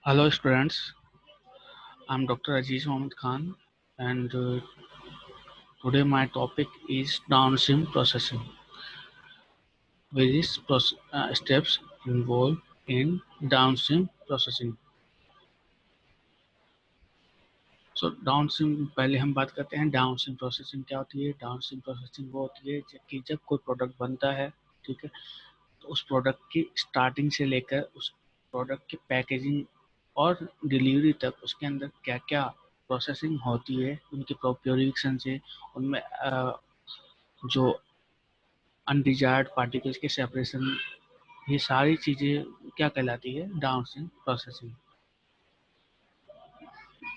Hello students, I'm Dr. Aziz Mohammed Khan and today my topic is downstream processing. Various steps involved in downstream processing. So downstream पहले हम बात करते हैं downstream processing क्या होती है। डाउनस्ट्रीम प्रोसेसिंग वो होती है कि जब कोई प्रोडक्ट बनता है, ठीक है, तो उस प्रोडक्ट की स्टार्टिंग से लेकर उस प्रोडक्ट की पैकेजिंग और डिलीवरी तक उसके अंदर क्या क्या प्रोसेसिंग होती है, उनके प्योरिफिकेशन से उनमें जो अनडिजायर्ड पार्टिकल्स के सेपरेशन, ये सारी चीज़ें क्या कहलाती है, डाउनस्ट्रीम प्रोसेसिंग।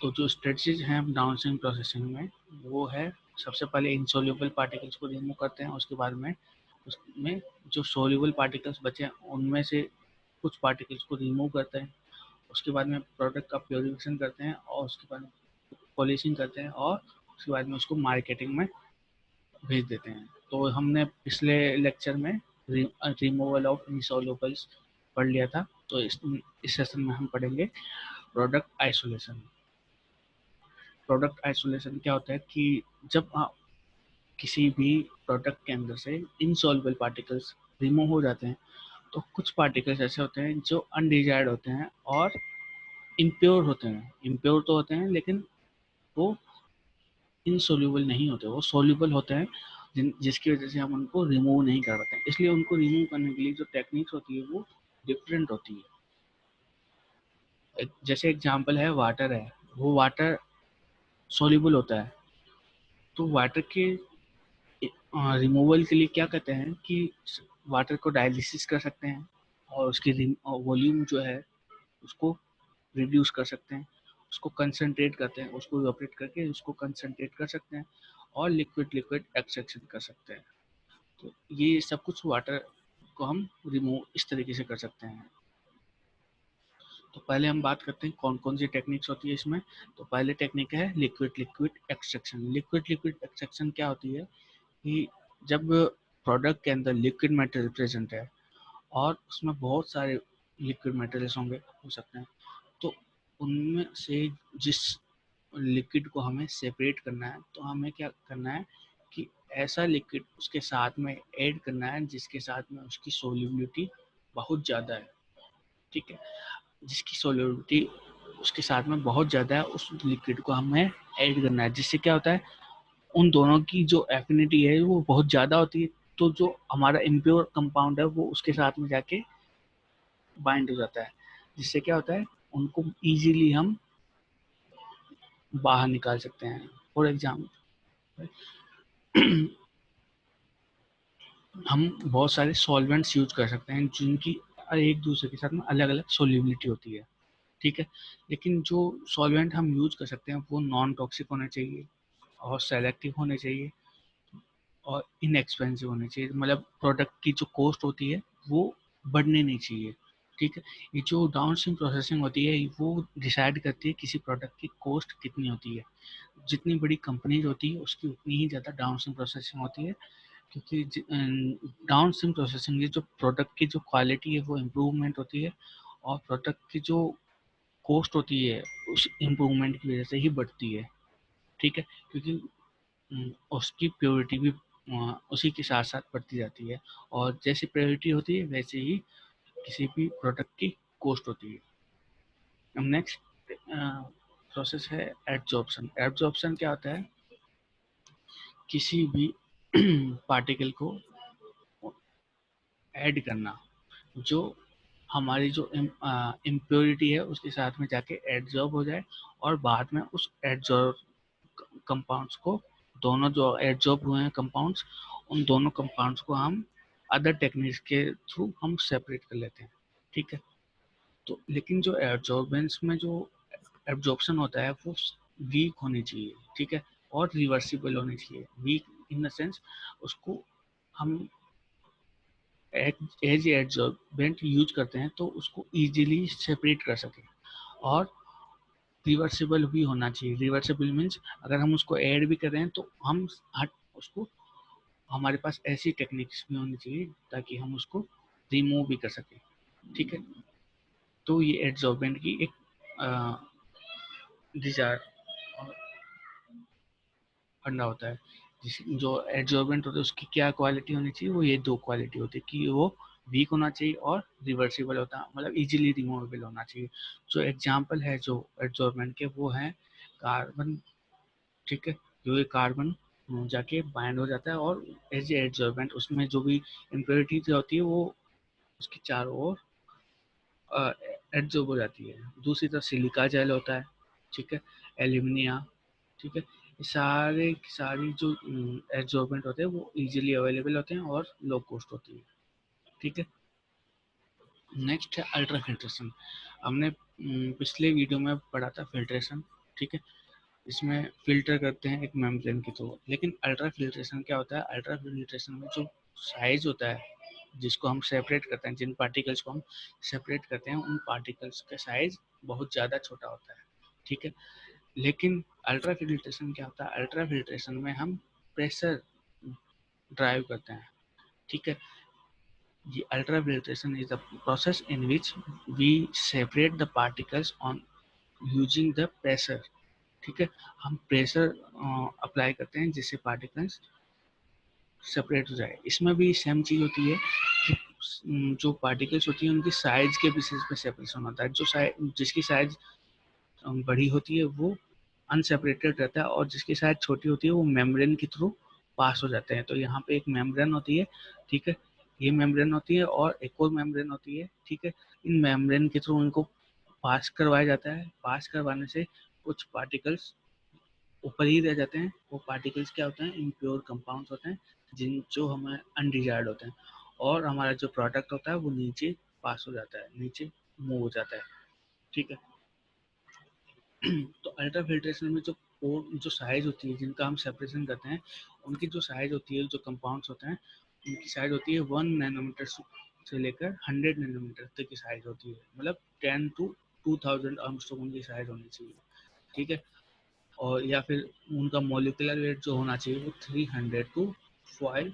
तो जो स्ट्रेटजीज हैं डाउनस्ट्रीम प्रोसेसिंग में वो है, सबसे पहले इनसोल्यूबल पार्टिकल्स को रिमूव करते हैं। उसके बाद में उसमें जो सोल्यूबल पार्टिकल्स बचे हैं उनमें से कुछ पार्टिकल्स को रिमूव करते हैं। उसके बाद में प्रोडक्ट का प्योरिफिकेशन करते हैं और उसके बाद पॉलिशिंग करते हैं और उसके बाद में उसको मार्केटिंग में भेज देते हैं। तो हमने पिछले लेक्चर में रिमूवल ऑफ इनसॉल्युबल्स पढ़ लिया था। तो इस सेशन में हम पढ़ेंगे प्रोडक्ट आइसोलेशन। प्रोडक्ट आइसोलेशन क्या होता है कि जब किसी भी प्रोडक्ट के अंदर से इनसॉल्युबल पार्टिकल्स रिमूव हो जाते हैं तो कुछ पार्टिकल्स ऐसे होते हैं जो अनडिजायर्ड होते हैं और इम्प्योर होते हैं। इम्प्योर तो होते हैं लेकिन वो इनसोल्यूबल नहीं होते, वो सोल्यूबल होते हैं, जिसकी वजह से हम उनको रिमूव नहीं कर पाते। इसलिए उनको रिमूव करने के लिए जो टेक्निक्स होती है वो डिफरेंट होती है। जैसे एग्जांपल है वाटर है, वो वाटर सोल्यूबल होता है, तो वाटर के रिमूवल के लिए क्या कहते हैं कि वाटर को डायलिसिस कर सकते हैं और उसकी वॉल्यूम जो है उसको रिड्यूस कर सकते हैं, उसको कंसंट्रेट करते हैं, उसको इवेपोरेट करके उसको कंसंट्रेट कर सकते हैं और लिक्विड लिक्विड एक्सट्रैक्शन कर सकते हैं। तो ये सब कुछ वाटर को हम रिमूव इस तरीके से कर सकते हैं। तो पहले हम बात करते हैं कौन कौन सी टेक्निक्स होती है इसमें। तो पहले टेक्निक है liquid liquid extraction. Liquid liquid extraction क्या होती है कि जब प्रोडक्ट के अंदर लिक्विड मेटेरियल प्रेजेंट है और उसमें बहुत सारे लिक्विड मटेरियल्स होंगे, हो सकते हैं, तो उनमें से जिस लिक्विड को हमें सेपरेट करना है तो हमें क्या करना है कि ऐसा लिक्विड उसके साथ में ऐड करना है जिसके साथ में उसकी सोल्यूबिलिटी बहुत ज़्यादा है, ठीक है। जिसकी सोल्यूबिलिटी उसके साथ में बहुत ज़्यादा है उस लिक्विड को हमें ऐड करना है, जिससे क्या होता है उन दोनों की जो एफिनिटी है वो बहुत ज़्यादा होती है। तो जो हमारा इम्प्योर कंपाउंड है वो उसके साथ में जाके बाइंड हो जाता है, जिससे क्या होता है उनको इजीली हम बाहर निकाल सकते हैं। फॉर एग्जाम्पल हम बहुत सारे सॉल्वेंट्स यूज कर सकते हैं जिनकी एक दूसरे के साथ में अलग अलग सोल्यूबिलिटी होती है, ठीक है। लेकिन जो सॉल्वेंट हम यूज कर सकते हैं वो नॉन टॉक्सिक होने चाहिए और सेलेक्टिव होने चाहिए और इनएक्सपेंसिव होने चाहिए। मतलब प्रोडक्ट की जो कॉस्ट होती है वो बढ़नी नहीं चाहिए, ठीक है। ये जो डाउनस्ट्रीम प्रोसेसिंग होती है वो डिसाइड करती है किसी प्रोडक्ट की कॉस्ट कितनी होती है। जितनी बड़ी कंपनीज होती है उसकी उतनी ही ज़्यादा डाउनस्ट्रीम प्रोसेसिंग होती है, क्योंकि डाउनस्ट्रीम प्रोसेसिंग से जो प्रोडक्ट की जो क्वालिटी है वो इम्प्रूवमेंट होती है और प्रोडक्ट की जो कॉस्ट होती है उस इम्प्रूवमेंट की वजह से ही बढ़ती है, ठीक है। क्योंकि उसकी प्योरिटी भी उसी के साथ साथ बढ़ती जाती है और जैसी प्योरिटी होती है वैसे ही किसी भी प्रोडक्ट की कॉस्ट होती है। अब नेक्स्ट प्रोसेस है एडजॉर्प्शन। एडजॉर्प्शन क्या होता है, किसी भी पार्टिकल को ऐड करना जो हमारी जो इम्प्योरिटी है उसके साथ में जाके एडजॉर्ब हो जाए और बाद में उस एडजॉर्ब कंपाउंड्स को, दोनों जो एडजॉर्ब हुए हैं कंपाउंड्स, उन दोनों कंपाउंड्स को हम अदर टेक्निक्स के थ्रू हम सेपरेट कर लेते हैं, ठीक है। तो लेकिन जो एडजॉर्बेंस में जो एब्जॉर्प्शन होता है वो वीक होनी चाहिए, ठीक है, और रिवर्सिबल होनी चाहिए। वीक इन द सेंस उसको हम एज एडजॉर्बेंट यूज करते हैं तो उसको इजीली सेपरेट कर सकें, और रिवर्सिबल भी होना चाहिए। रिवर्सिबल मीन्स अगर हम उसको ऐड भी कर रहे हैं तो हम हट उसको, हमारे पास ऐसी टेक्निक्स भी होनी चाहिए ताकि हम उसको रिमूव भी कर सकें, ठीक है। तो ये एडजॉर्बेंट की एक डिजायर फंडा होता है, जो एडजॉर्बेंट होता है उसकी क्या क्वालिटी होनी चाहिए, वो ये दो क्वालिटी होती है कि वो वीक होना चाहिए और रिवर्सिबल होता है, मतलब इजीली रिमूवेबल होना चाहिए। जो एग्जांपल है जो एडजॉर्बेंट के, वो है कार्बन, ठीक है, जो ये कार्बन जाके बाइंड हो जाता है और एज ए एडजॉर्बेंट उसमें जो भी इम्प्योरिटीज होती है वो उसके चारों ओर एडजॉर्ब हो जाती है। दूसरी तरफ सिलिका जेल होता है, ठीक है, एल्यूमिनिया, ठीक है, ये सारे की सारी जो एडजॉर्बेंट होते हैं वो इजीली अवेलेबल होते हैं और लो कॉस्ट होती है, ठीक है। नेक्स्ट है अल्ट्रा फिल्ट्रेशन। हमने पिछले वीडियो में पढ़ा था फिल्ट्रेशन, ठीक है, इसमें फिल्टर करते हैं एक मेम्ब्रेन के थ्रू, लेकिन अल्ट्रा फिल्ट्रेशन क्या होता है, अल्ट्रा फिल्ट्रेशन में जो साइज होता है जिसको हम सेपरेट करते हैं, जिन पार्टिकल्स को हम सेपरेट करते हैं उन पार्टिकल्स का साइज बहुत ज़्यादा छोटा होता है, ठीक है। लेकिन अल्ट्रा फिल्ट्रेशन क्या होता है, अल्ट्रा फिल्ट्रेशन में हम प्रेशर ड्राइव करते हैं, ठीक है। The ultrafiltration is the process in which we separate the particles on using the pressure, ठीक है। हम प्रेशर अप्लाई करते हैं जिससे पार्टिकल्स सेपरेट हो जाए। इसमें भी सेम चीज़ होती है कि जो पार्टिकल्स होती हैं उनकी साइज के बेसिस पे सेपरेशन होता है। जो साइज जिसकी साइज बड़ी होती है वो अनसेपरेटेड रहता है और जिसकी साइज छोटी होती है वो मेम्ब्रेन के थ्रू पास हो जाते हैं। तो यहाँ पे एक मेम्ब्रेन होती है, ठीक है, ये मेम्ब्रेन होती है और एक और मेम्ब्रेन होती है, ठीक है। इन मेम्ब्रेन के थ्रू उनको पास करवाया जाता है। पास करवाने से कुछ पार्टिकल्स ऊपर ही रह जाते हैं। वो पार्टिकल्स क्या होते हैं, इम्प्योर कंपाउंड्स होते हैं जिन जो हमें अनडिजायर्ड होते हैं, और हमारा जो प्रोडक्ट होता है वो नीचे पास हो जाता है, नीचे मूव हो जाता है, ठीक है। तो अल्ट्रा फिल्ट्रेशन में जो साइज होती है जिनका हम सेपरेशन करते हैं, उनकी जो साइज होती है, जो कंपाउंड्स होते हैं उनकी साइज होती है 1 नैनोमीटर से लेकर 100 नैनोमीटर तक की साइज होती है, मतलब 10 to 2000 आर्मस्ट्रॉन्ग की साइज होनी चाहिए, ठीक है। और या फिर उनका मोलिकुलर वेट जो होना चाहिए वो 300 to 5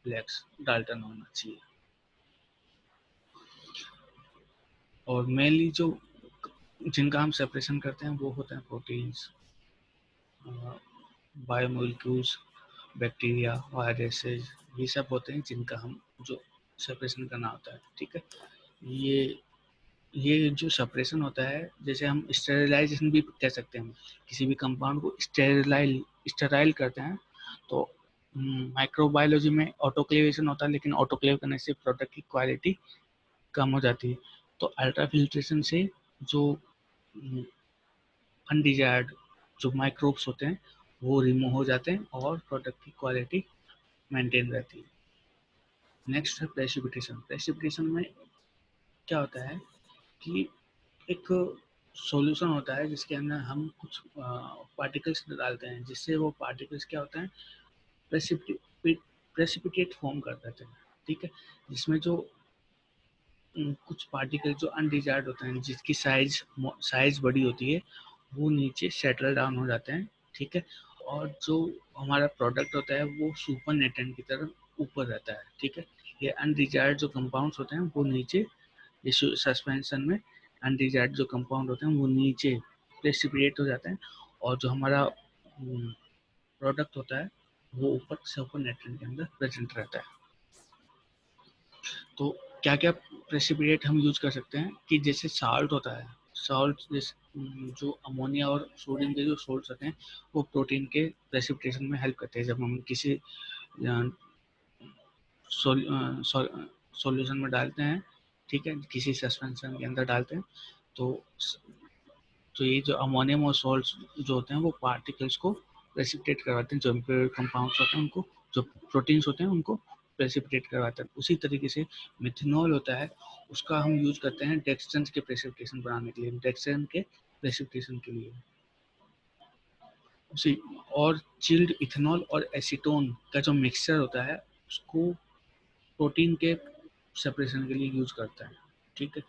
lakhs डाल्टन होना चाहिए। और मेनली जो जिनका हम सेपरेशन करते हैं वो होते हैं प्रोटीन्स, बायोमोलिक्यूल्स, बैक्टीरिया, वायरसेस, ये सब होते हैं जिनका हम जो सेपरेशन करना होता है, ठीक है। ये ये जो सेपरेशन होता है, जैसे हम स्टेरिलाइजेशन भी कह सकते हैं, हम किसी भी कंपाउंड को स्टेराइल करते हैं। तो माइक्रोबायोलॉजी में ऑटोक्लेवेशन होता है, लेकिन ऑटोक्लेव करने से प्रोडक्ट की क्वालिटी कम हो जाती है। तो अल्ट्रा फिल्ट्रेशन से जो अनडिजायर्ड जो माइक्रोब्स होते हैं वो रिमूव हो जाते हैं और प्रोडक्ट की क्वालिटी मेंटेन रहती है। नेक्स्ट है प्रेसिपिटेशन। प्रेसिपिटेशन में क्या होता है कि एक सॉल्यूशन होता है जिसके अंदर हम कुछ पार्टिकल्स डालते हैं, जिससे वो पार्टिकल्स क्या होता है, प्रेसिपिटेट फॉर्म कर देते हैं, ठीक है। जिसमें जो कुछ पार्टिकल जो अनडिजायर्ड होते हैं, जिसकी साइज साइज बड़ी होती है, वो नीचे सेटल डाउन हो जाते हैं, ठीक है। और जो हमारा प्रोडक्ट होता है वो सुपर नेटेंट की तरफ ऊपर रहता है, ठीक है। ये अनडिजायर्ड जो कंपाउंड्स होते हैं वो नीचे, इस सस्पेंशन में अनडिजायर्ड जो कंपाउंड होते हैं वो नीचे प्रेसिपिटेट हो जाते हैं, और जो हमारा प्रोडक्ट होता है वो ऊपर सुपर नेटेंट के अंदर प्रेजेंट रहता है। तो क्या क्या प्रेसिपिटेट हम यूज कर सकते हैं कि जैसे साल्ट होता है, सॉल्ट जैसे जो अमोनिया और सोडियम के जो सोल्ट्स होते हैं वो प्रोटीन के प्रेसिपिटेशन में हेल्प करते हैं। जब हम किसी सॉल्यूशन में डालते हैं, ठीक है, किसी सस्पेंशन के अंदर डालते हैं, तो ये जो अमोनियम और सॉल्ट्स जो होते हैं वो पार्टिकल्स को प्रेसिपिटेट करवाते हैं, जो इम्प्योर कंपाउंड्स होते हैं उनको, जो प्रोटीन्स होते हैं उनको प्रेसिपिटेट करवाते हैं। उसी तरीके से मिथेनॉल होता है, उसका हम यूज करते हैं डेक्सट्रेंस के प्रेसिपिटेशन बनाने के लिए, डेक्सट्रेंस के प्रेसिपिटेशन के लिए उसी। और चिल्ड इथेनॉल और एसीटोन का जो मिक्सचर होता है उसको प्रोटीन के सेपरेशन के लिए यूज करता है, ठीक है।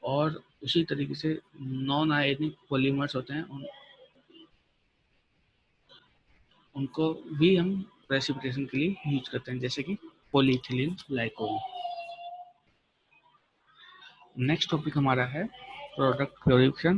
और उसी तरीके से नॉन आयनिक पॉलीमर्स होते हैं, उनको भी हम प्रेसिपिटेशन के लिए यूज करते हैं, जैसे कि पॉलीइथिलीन ग्लाइकोल। नेक्स्ट टॉपिक हमारा है प्रोडक्ट प्योरिफिकेशन